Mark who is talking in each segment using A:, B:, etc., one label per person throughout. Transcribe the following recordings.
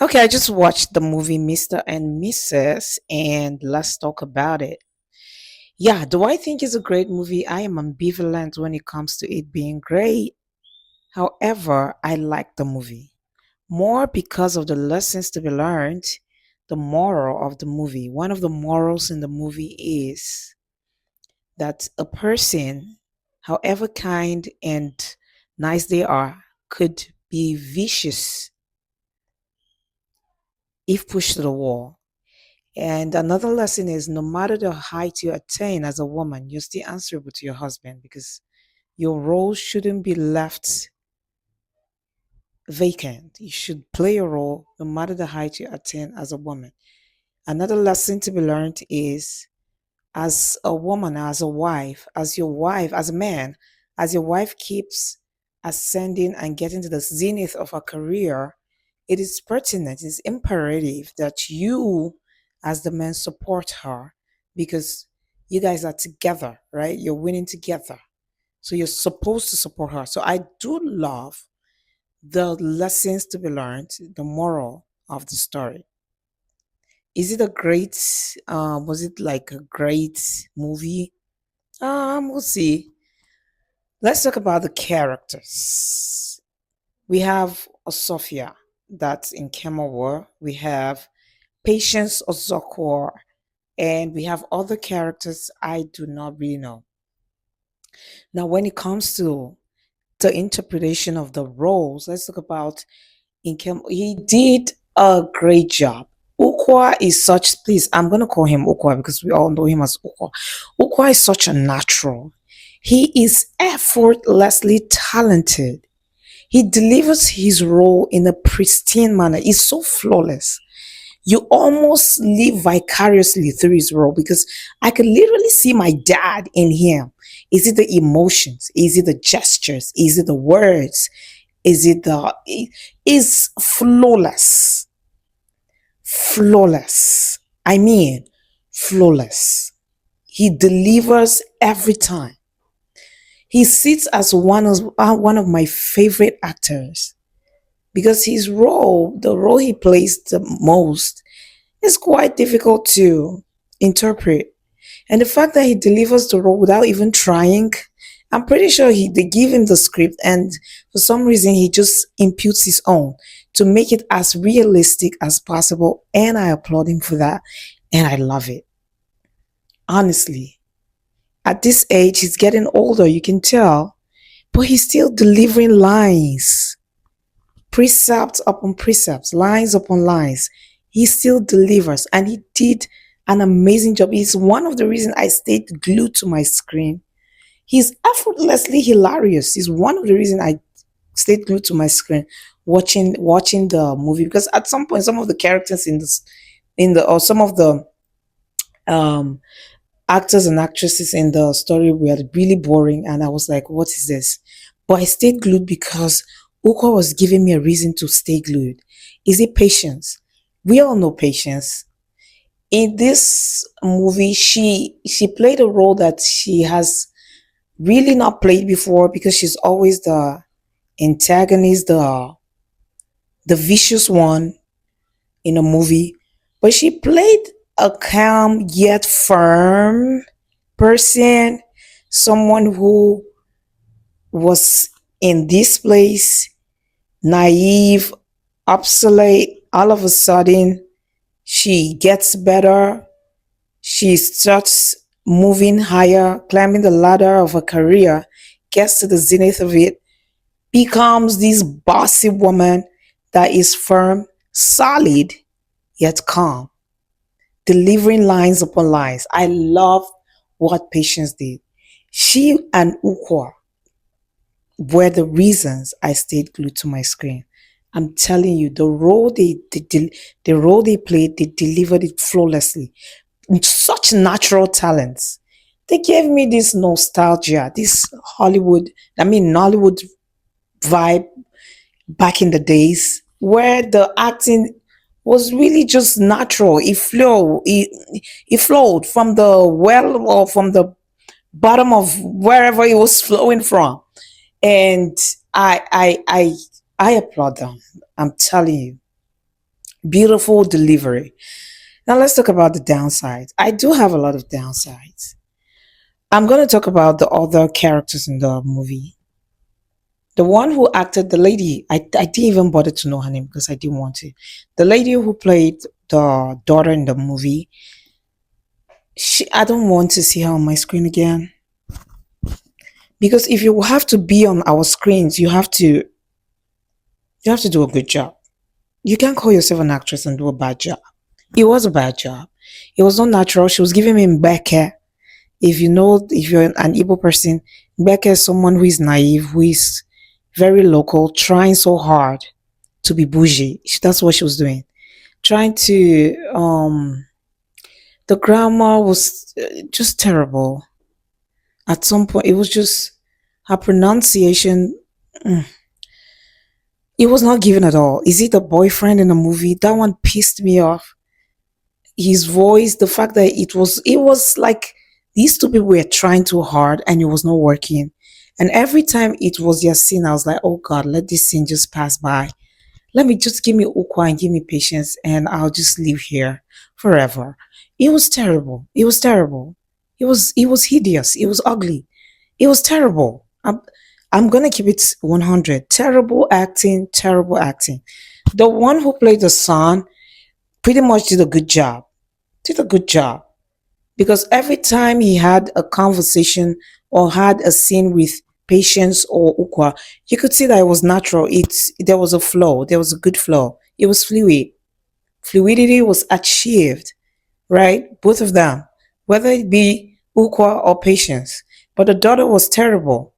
A: Okay, I just watched the movie Mr. and Mrs. and let's talk about it. Yeah, do I think it's a great movie? I am ambivalent when it comes to it being great. However, I like the movie more because of the lessons to be learned, the moral of the movie. One of the morals in the movie is that a person, however kind and nice they are, could be vicious if pushed to the wall. And another lesson is no matter the height you attain as a woman, you're still answerable to your husband because your role shouldn't be left vacant. You should play a role no matter the height you attain as a woman. Another lesson to be learned is as a woman, as a wife, as your wife, as a man, as your wife keeps ascending and getting to the zenith of her career, it is pertinent, it's imperative that you, as the man, support her because you guys are together, right? You're winning together. So you're supposed to support her. So I do love the lessons to be learned, the moral of the story. Is it a great, was it like a great movie? We'll see. Let's talk about the characters. We have Sophia, that's in Nkem Owoh. We have Patience Ozokwor, and we have other characters I do not really know. Now, when it comes to the interpretation of the roles, let's talk about Nkem. He did a great job. Ukwa is such, please, I'm going to call him Ukwa because we all know him as Ukwa. Ukwa is such a natural. He is effortlessly talented. He delivers his role in a pristine manner. It's so flawless. You almost live vicariously through his role because I could literally see my dad in him. Is it the emotions? Is it the gestures? Is it the words? Is it the is flawless? Flawless. I mean, flawless. He delivers every time. He sits as one of my favorite actors because his role, the role he plays the most, is quite difficult to interpret. And the fact that he delivers the role without even trying, I'm pretty sure they give him the script and for some reason he just imputes his own to make it as realistic as possible. And I applaud him for that. And I love it. Honestly, at this age, he's getting older, you can tell, but he's still delivering lines, precepts upon precepts, lines upon lines. He still delivers, and he did an amazing job. He's one of the reasons I stayed glued to my screen. He's effortlessly hilarious. He's one of the reasons I stayed glued to my screen watching the movie because at some point some of the characters in the or some of the um actors and actresses in the story were really boring and I was like, what is this? But I stayed glued because Uko was giving me a reason to stay glued. Is it patience? We all know patience. In this movie, she played a role that she has really not played before because she's always the antagonist, the vicious one in a movie. But she played a calm yet firm person, someone who was in this place, naive, obsolete. All of a sudden, she gets better. She starts moving higher, climbing the ladder of her career, gets to the zenith of it, becomes this bossy woman that is firm, solid, yet calm, delivering lines upon lines. I love what Patience did. She and Ukwa were the reasons I stayed glued to my screen. I'm telling you, the role they played, they delivered it flawlessly. Such natural talents. They gave me this nostalgia, this Hollywood, I mean Nollywood vibe back in the days where the acting was really just natural. It flowed from the well or from the bottom of wherever it was flowing from. And I I I I applaud them. I'm telling you. Beautiful delivery. Now let's talk about the downsides. I do have a lot of downsides. I'm going to talk about the other characters in the movie. The one who acted the lady, I didn't even bother to know her name because I didn't want to. The lady who played the daughter in the movie, I don't want to see her on my screen again. Because if you have to be on our screens, you have to do a good job. You can't call yourself an actress and do a bad job. It was a bad job. It was not natural. She was giving me Mbeke. If you're an Igbo person, Mbeke is someone who is naive, who is very local, trying so hard to be bougie. That's what she was doing. Trying to, the grammar was just terrible. At some point, it was just her pronunciation. mm, It was not given at all. Is it the boyfriend in the movie? That one pissed me off. His voice, the fact that it was like these two people were trying too hard and it was not working. And every time it was their scene, I was like, oh God, let this scene just pass by. Let me just give me ukwa and give me patience and I'll just live here forever. It was terrible. It was terrible. It was hideous. It was ugly. It was terrible. I'm gonna keep it 100. Terrible acting, terrible acting. The one who played the son pretty much did a good job. Did a good job because every time he had a conversation or had a scene with Patience or Ukwa, you could see that it was natural. There was a flow. There was a good flow. It was fluid. Fluidity was achieved, right? Both of them, whether it be Ukwa or Patience. But the daughter was terrible.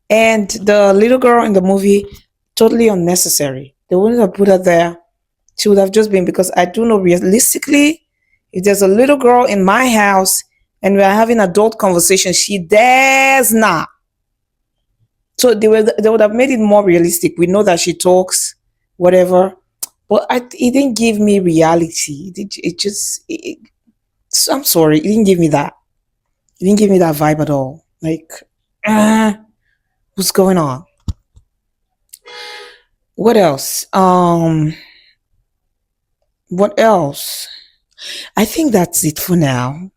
A: And the little girl in the movie, totally unnecessary. They wouldn't have put her there. She would have just been because I do know realistically, if there's a little girl in my house and we're having adult conversation, she dares not. So they would have made it more realistic. We know that she talks, whatever, but it didn't give me reality. It just, I'm sorry, it didn't give me that. It didn't give me that vibe at all. Like, uh, what's going on? What else? What else? I think that's it for now.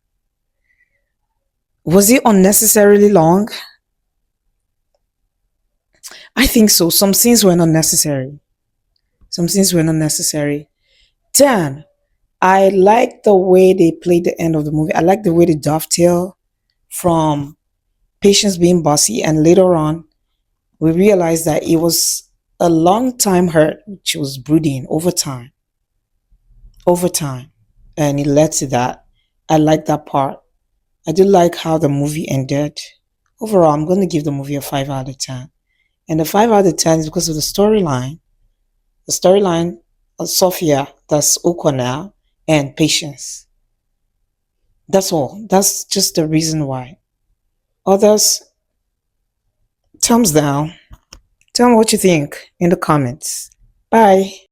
A: Was it unnecessarily long? I think so. Some scenes were not necessary. Some scenes were not necessary. Then I like the way they played the end of the movie. I like the way they dovetail from Patience being bossy, and later on we realized that it was a long time hurt which was brooding over time, and it led to that. I like that part. I do like how the movie ended. Overall, I'm going to give the movie a 5 out of 10. And the 5 out of 10 is because of the storyline. The storyline of Sophia, that's Okwa now, and Patience. That's all. That's just the reason why. Others, thumbs down. Tell me what you think in the comments. Bye.